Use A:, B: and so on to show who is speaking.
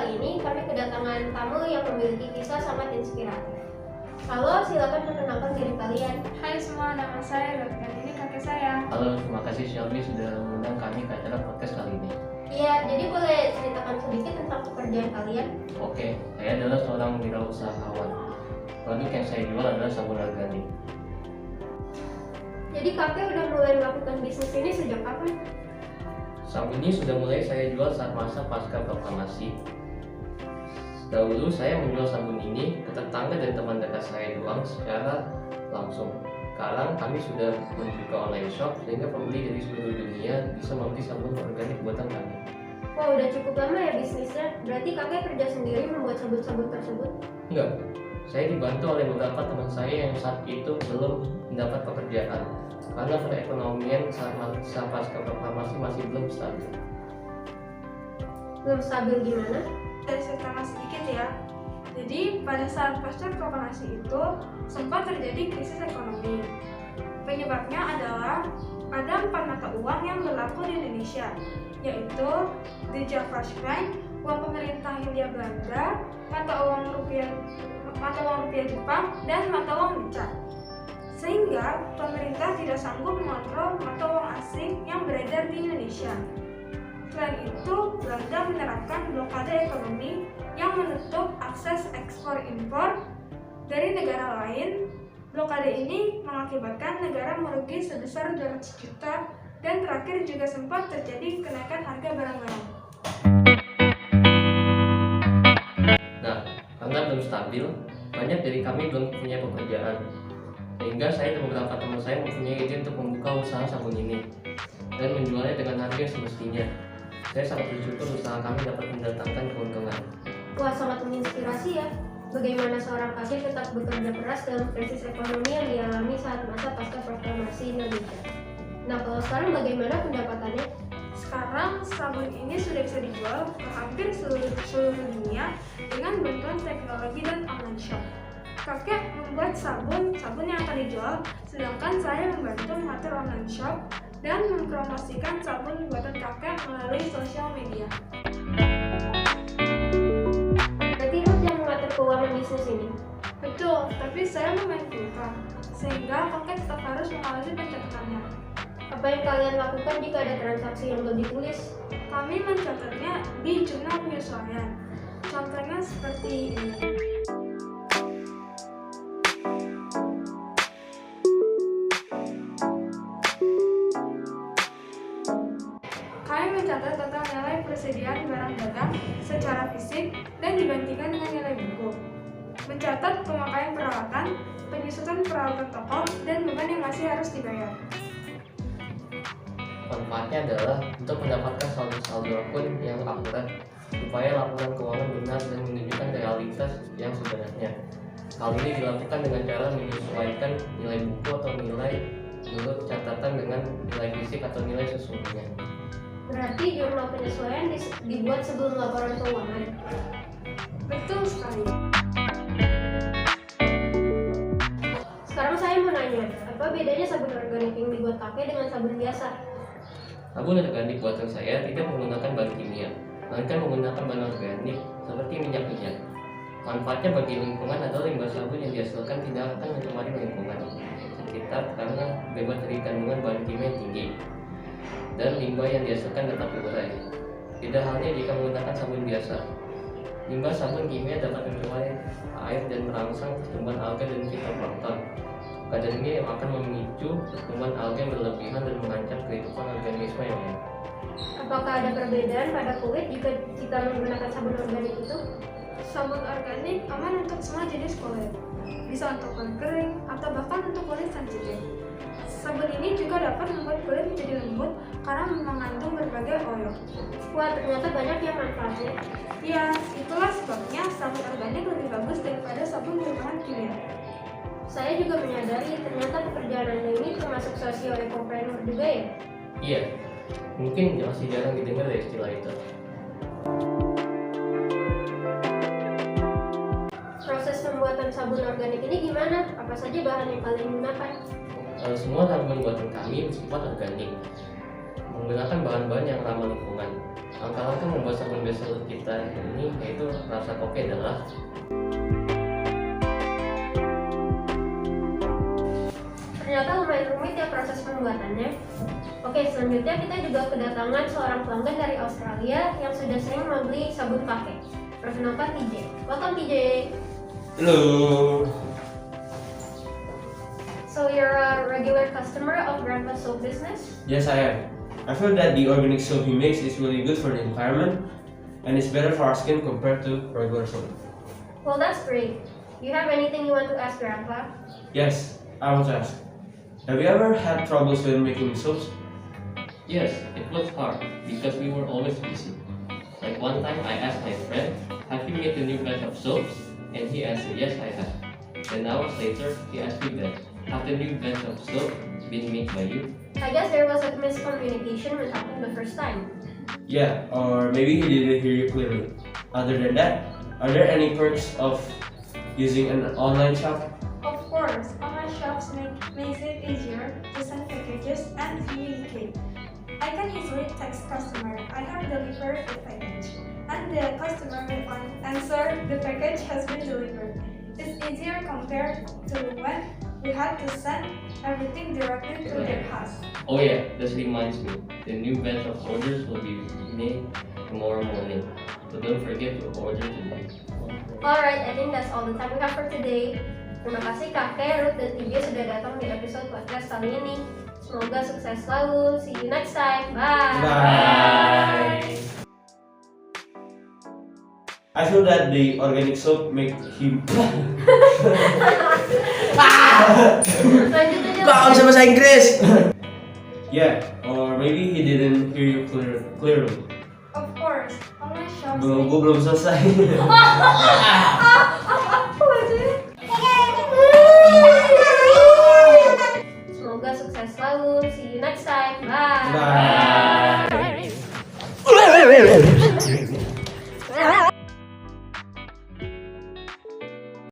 A: kali ini kami kedatangan tamu yang memiliki kisah sangat inspiratif. Halo, silakan perkenalkan diri kalian.
B: Hai semua, nama saya Lutfi. Ini kakek saya.
C: Halo, terima kasih Shelby sudah mengundang kami ke acara podcast kali ini.
A: Iya, jadi boleh ceritakan sedikit tentang pekerjaan kalian?
C: Oke, saya adalah seorang wirausahawan. Produk yang saya jual adalah sabun organik.
A: Jadi kakek udah mulai melakukan bisnis ini sejak kapan?
C: Sabun ini sudah mulai saya jual saat masa pasca proklamasi. Dahulu saya menjual sabun ini ke tetangga dan teman dekat saya doang secara langsung. Sekarang kami sudah membuka online shop sehingga pembeli dari seluruh dunia bisa membeli sabun organik buatan kami.
A: Wah, udah cukup lama ya bisnisnya. Berarti kakek kerja sendiri membuat sabun-sabun tersebut?
C: Enggak, saya dibantu oleh beberapa teman saya yang saat itu belum mendapat pekerjaan karena perekonomian saat pasca proklamasi masih belum stabil.
A: Belum stabil gimana?
B: Dari cerita sedikit ya. Jadi pada saat pasca proklamasi itu sempat terjadi krisis ekonomi. Penyebabnya adalah ada 4 mata uang yang berlaku di Indonesia, yaitu the Javash Franc, uang pemerintah Hindia Belanda, mata uang rupiah Jepang, dan mata uang beca. Sehingga pemerintah tidak sanggup mengontrol mata uang asing yang beredar di Indonesia. Selain itu, Belanda menerapkan blokade ekonomi yang menutup akses ekspor impor dari negara lain. Blokade ini mengakibatkan negara merugi sebesar 200 juta dan terakhir juga sempat terjadi kenaikan harga barang-barang.
C: Nah, karena belum stabil, banyak dari kami belum punya pekerjaan. Sehingga saya dan beberapa teman saya mempunyai ide untuk membuka usaha sabun ini dan menjualnya dengan harga yang semestinya. Saya sangat bersyukur usaha kami dapat mendatangkan keuntungan.
A: Wah, sangat menginspirasi ya. Bagaimana seorang kakek tetap bekerja keras dalam krisis ekonomi yang dialami saat masa pasca proklamasi Indonesia. Nah, kalau sekarang bagaimana pendapatannya?
B: Sekarang sabun ini sudah bisa dijual ke hampir seluruh dunia dengan bantuan teknologi dan online shop. Kakek membuat sabun yang akan dijual, sedangkan saya membantu mengatur online shop dan mempromosikan sabun buatan kakek melalui sosial media.
A: Berarti Ruth yang mengatur keuangan bisnis ini?
B: Betul, tapi saya memain pulsa, sehingga kakek tetap harus mengawasi pencatatannya.
A: Apa yang kalian lakukan jika ada transaksi yang belum ditulis?
B: Kami mencatatnya di jurnal penyesuaian. Contohnya seperti ini. Kami mencatat total nilai persediaan barang dagang secara fisik dan dibandingkan dengan nilai buku. Mencatat pemakaian peralatan, penyusutan peralatan toko, dan beban yang masih harus dibayar.
C: Manfaatnya adalah untuk mendapatkan saldo akun yang akurat supaya laporan keuangan benar dan menunjukkan realitas yang sebenarnya. Hal ini dilakukan dengan cara menyesuaikan nilai buku atau nilai menurut catatan dengan nilai fisik atau nilai sesungguhnya.
A: Berarti jurnal penyesuaian dibuat sebelum laporan keuangan?
B: Betul sekali.
A: Sekarang saya mau nanya, apa bedanya sabun organik yang dibuat kakek dengan sabun biasa?
C: Sabun organik buatan saya tidak menggunakan bahan kimia, melainkan menggunakan bahan organik seperti minyak-minyak. Manfaatnya bagi lingkungan adalah limbah sabun yang dihasilkan tidak akan mencemari lingkungan sekitar karena bebas dari kandungan bahan kimia yang tinggi, dan limbah yang dihasilkan tetap terurai. Tidak halnya jika menggunakan sabun biasa. Limbah sabun kimia dapat mencemari air dan merangsang pertumbuhan alga dan fitoplankton. Keadaan ini akan memicu pertumbuhan alga yang berlebihan dan mengancam kehidupan organisme yang lain.
A: Apakah ada perbedaan pada kulit jika kita menggunakan sabun organik itu?
B: Sabun organik aman untuk semua jenis kulit, bisa untuk kulit kering atau bahkan untuk kulit sensitif. Sabun ini juga dapat membuat kulit menjadi lembut karena mengandung berbagai oil.
A: Wah, ternyata banyak ya manfaatnya.
B: Ya, itulah sebabnya sabun organik lebih bagus daripada sabun berbahan kimia.
A: Saya juga menyadari ternyata pekerjaan Anda ini termasuk socio-ekopreneur juga ya?
C: Iya, mungkin masih jarang didengar ya istilah itu.
A: Proses pembuatan sabun organik ini gimana? Apa saja bahan yang kalian gunakan?
C: Semua sabun buatan kami bersifat organik, menggunakan bahan-bahan yang ramah lingkungan. Langkah-langkah membuat sabun bestseller kita ini yaitu rasa kopi adalah
A: Ternyata lumayan rumit ya proses pembuatannya. Oke, selanjutnya kita juga kedatangan seorang pelanggan dari Australia yang sudah sering membeli sabun kakek. Perkenalkan TJ. Welcome TJ.
D: Hello.
A: So you're a regular customer of Grandpa's soap business?
D: Yes, I am. I feel that the organic soap he makes is really good for the environment and it's better for our skin compared to regular soap.
A: Well, that's great. You have anything you want to ask Grandpa?
D: Yes, I want to ask. Have you ever had troubles when making soaps?
C: yes, it was hard because we were always busy. Like one time I asked my friend, have you made a new batch of soaps? And he answered, yes, I have. Then hours later, he asked me back, have the new batch of soap been made by you?
A: I guess there was a miscommunication when happened the first time.
D: Yeah, or maybe he didn't hear you clearly. Other than that, are there any perks of using an online shop?
B: Of course, online shops makes it easier to send packages and communicate. I can easily text customer, I have delivered the package, and the customer will answer the package has been delivered. It's easier compared to when we had to send everything directly to their house.
C: Oh yeah, this reminds me, the new batch of orders will be made tomorrow morning. So don't forget to order today.
A: Alright, I think that's all the time we have for today. Terima kasih Kakek, Ruth, dan TJ sudah datang di episode podcast kali ini. Semoga sukses selalu. See you next time. Bye.
D: Bye. I feel that the organic soap make him.
A: Lanjut aja.
E: Kok bisa bahasa Inggris?
D: Yeah, or maybe he didn't hear you clearly.
B: Of course, online shops
D: Gue belum selesai.
A: Semoga sukses selalu. See you next time. Bye.
D: Bye.